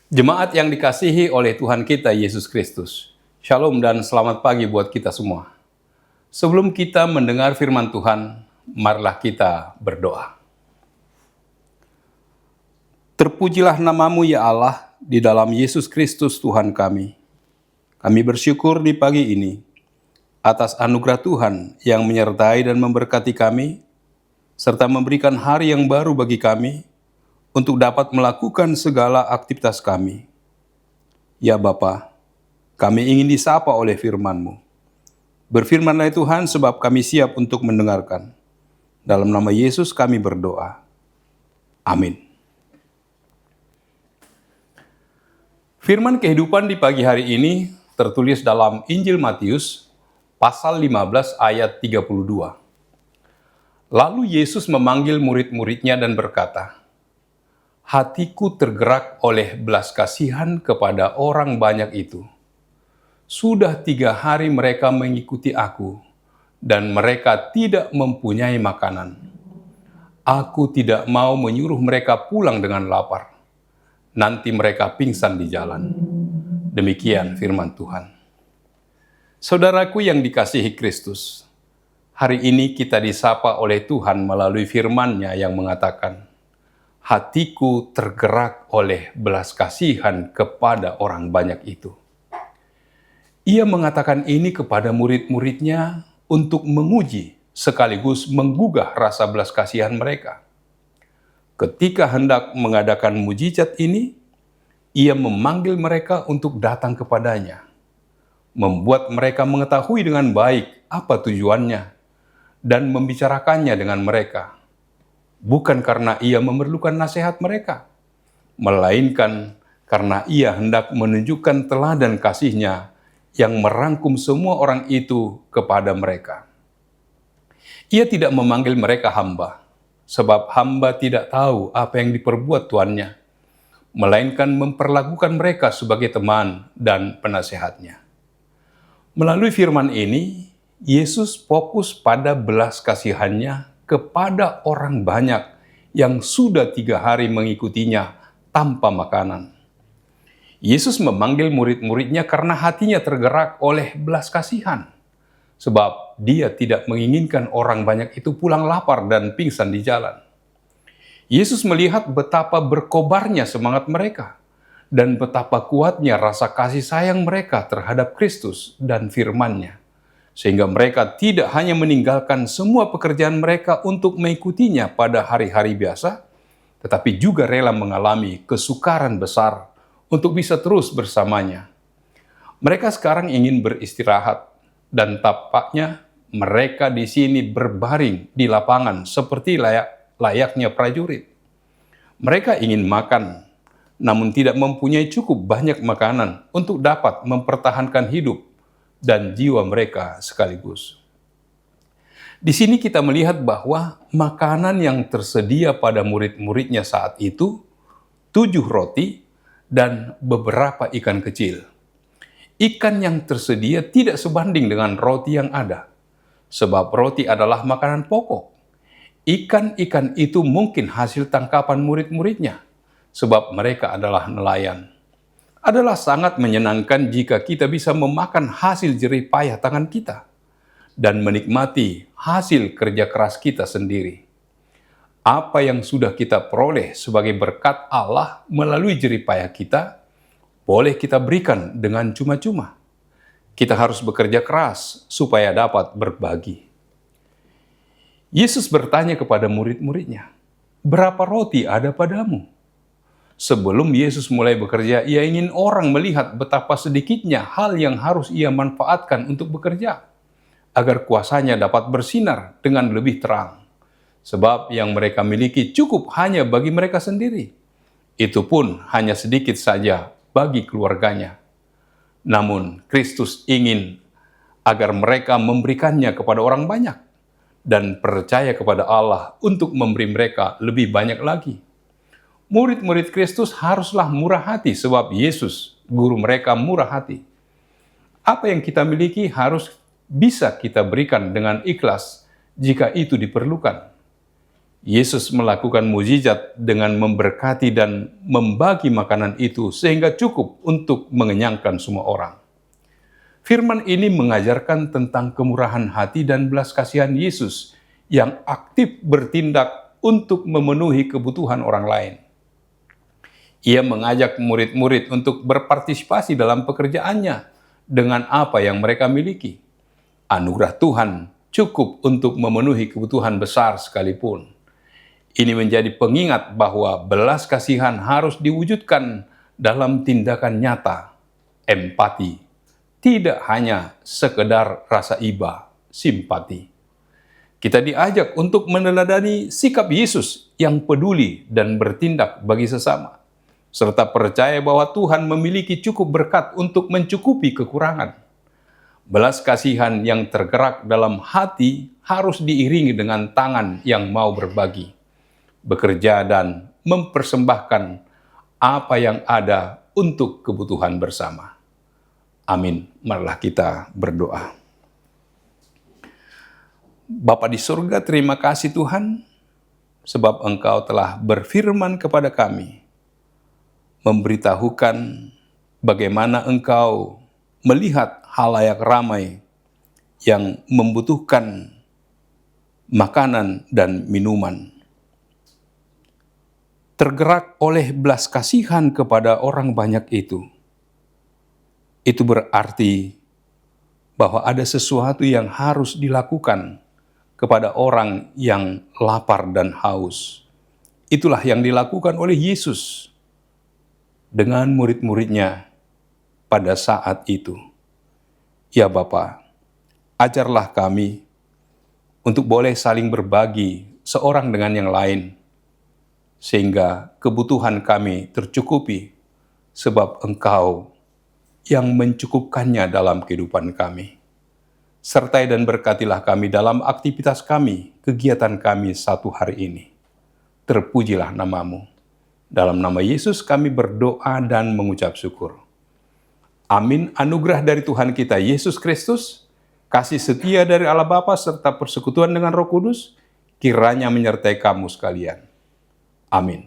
Jemaat yang dikasihi oleh Tuhan kita Yesus Kristus. Shalom dan selamat pagi buat kita semua. Sebelum kita mendengar firman Tuhan, marilah kita berdoa. Terpujilah namamu ya Allah di dalam Yesus Kristus Tuhan kami. Kami bersyukur di pagi ini atas anugerah Tuhan yang menyertai dan memberkati kami, serta memberikan hari yang baru bagi kami, untuk dapat melakukan segala aktivitas kami. Ya Bapa, kami ingin disapa oleh firman-Mu. Berfirmanlah Tuhan sebab kami siap untuk mendengarkan. Dalam nama Yesus kami berdoa. Amin. Firman kehidupan di pagi hari ini tertulis dalam Injil Matius, pasal 15 ayat 32. Lalu Yesus memanggil murid-muridnya dan berkata, "Hatiku tergerak oleh belas kasihan kepada orang banyak itu. Sudah 3 hari mereka mengikuti aku, dan mereka tidak mempunyai makanan. Aku tidak mau menyuruh mereka pulang dengan lapar. Nanti mereka pingsan di jalan." Demikian firman Tuhan. Saudaraku yang dikasihi Kristus, hari ini kita disapa oleh Tuhan melalui firman-Nya yang mengatakan, "Hatiku tergerak oleh belas kasihan kepada orang banyak itu." Ia mengatakan ini kepada murid-muridnya untuk menguji sekaligus menggugah rasa belas kasihan mereka. Ketika hendak mengadakan mujizat ini, ia memanggil mereka untuk datang kepadanya, membuat mereka mengetahui dengan baik apa tujuannya, dan membicarakannya dengan mereka. Bukan karena ia memerlukan nasihat mereka, melainkan karena ia hendak menunjukkan teladan kasih-Nya yang merangkum semua orang itu kepada mereka. Ia tidak memanggil mereka hamba, sebab hamba tidak tahu apa yang diperbuat tuannya, melainkan memperlakukan mereka sebagai teman dan penasehatnya. Melalui firman ini, Yesus fokus pada belas kasihan-Nya kepada orang banyak yang sudah 3 hari mengikutinya tanpa makanan. Yesus memanggil murid-muridnya karena hatinya tergerak oleh belas kasihan, sebab dia tidak menginginkan orang banyak itu pulang lapar dan pingsan di jalan. Yesus melihat betapa berkobarnya semangat mereka, dan betapa kuatnya rasa kasih sayang mereka terhadap Kristus dan firman-Nya, sehingga mereka tidak hanya meninggalkan semua pekerjaan mereka untuk mengikutinya pada hari-hari biasa, tetapi juga rela mengalami kesukaran besar untuk bisa terus bersamanya. Mereka sekarang ingin beristirahat, dan tampaknya mereka di sini berbaring di lapangan seperti layaknya prajurit. Mereka ingin makan, namun tidak mempunyai cukup banyak makanan untuk dapat mempertahankan hidup dan jiwa mereka sekaligus. Di sini kita melihat bahwa makanan yang tersedia pada murid-muridnya saat itu 7 roti dan beberapa ikan kecil. Ikan yang tersedia tidak sebanding dengan roti yang ada, sebab roti adalah makanan pokok. Ikan-ikan itu mungkin hasil tangkapan murid-muridnya, sebab mereka adalah nelayan. Adalah sangat menyenangkan jika kita bisa memakan hasil jerih payah tangan kita dan menikmati hasil kerja keras kita sendiri. Apa yang sudah kita peroleh sebagai berkat Allah melalui jerih payah kita, boleh kita berikan dengan cuma-cuma. Kita harus bekerja keras supaya dapat berbagi. Yesus bertanya kepada murid-muridnya, "Berapa roti ada padamu?" Sebelum Yesus mulai bekerja, ia ingin orang melihat betapa sedikitnya hal yang harus ia manfaatkan untuk bekerja, agar kuasanya dapat bersinar dengan lebih terang. Sebab yang mereka miliki cukup hanya bagi mereka sendiri. Itu pun hanya sedikit saja bagi keluarganya. Namun Kristus ingin agar mereka memberikannya kepada orang banyak, dan percaya kepada Allah untuk memberi mereka lebih banyak lagi. Murid-murid Kristus haruslah murah hati sebab Yesus, guru mereka, murah hati. Apa yang kita miliki harus bisa kita berikan dengan ikhlas jika itu diperlukan. Yesus melakukan mukjizat dengan memberkati dan membagi makanan itu sehingga cukup untuk mengenyangkan semua orang. Firman ini mengajarkan tentang kemurahan hati dan belas kasihan Yesus yang aktif bertindak untuk memenuhi kebutuhan orang lain. Ia mengajak murid-murid untuk berpartisipasi dalam pekerjaannya dengan apa yang mereka miliki. Anugerah Tuhan cukup untuk memenuhi kebutuhan besar sekalipun. Ini menjadi pengingat bahwa belas kasihan harus diwujudkan dalam tindakan nyata, empati, tidak hanya sekedar rasa iba, simpati. Kita diajak untuk meneladani sikap Yesus yang peduli dan bertindak bagi sesama, serta percaya bahwa Tuhan memiliki cukup berkat untuk mencukupi kekurangan. Belas kasihan yang tergerak dalam hati harus diiringi dengan tangan yang mau berbagi, bekerja dan mempersembahkan apa yang ada untuk kebutuhan bersama. Amin. Marilah kita berdoa. Bapa di surga, terima kasih Tuhan, sebab Engkau telah berfirman kepada kami, memberitahukan bagaimana Engkau melihat halayak ramai yang membutuhkan makanan dan minuman. Tergerak oleh belas kasihan kepada orang banyak itu berarti bahwa ada sesuatu yang harus dilakukan kepada orang yang lapar dan haus. Itulah yang dilakukan oleh Yesus dengan murid-muridnya pada saat itu. Ya Bapa, ajarlah kami untuk boleh saling berbagi seorang dengan yang lain, sehingga kebutuhan kami tercukupi, sebab Engkau yang mencukupkannya dalam kehidupan kami. Sertai dan berkatilah kami dalam aktivitas kami, kegiatan kami satu hari ini. Terpujilah nama-Mu. Dalam nama Yesus kami berdoa dan mengucap syukur. Amin. Anugerah dari Tuhan kita Yesus Kristus, kasih setia dari Allah Bapa serta persekutuan dengan Roh Kudus, kiranya menyertai kamu sekalian. Amin.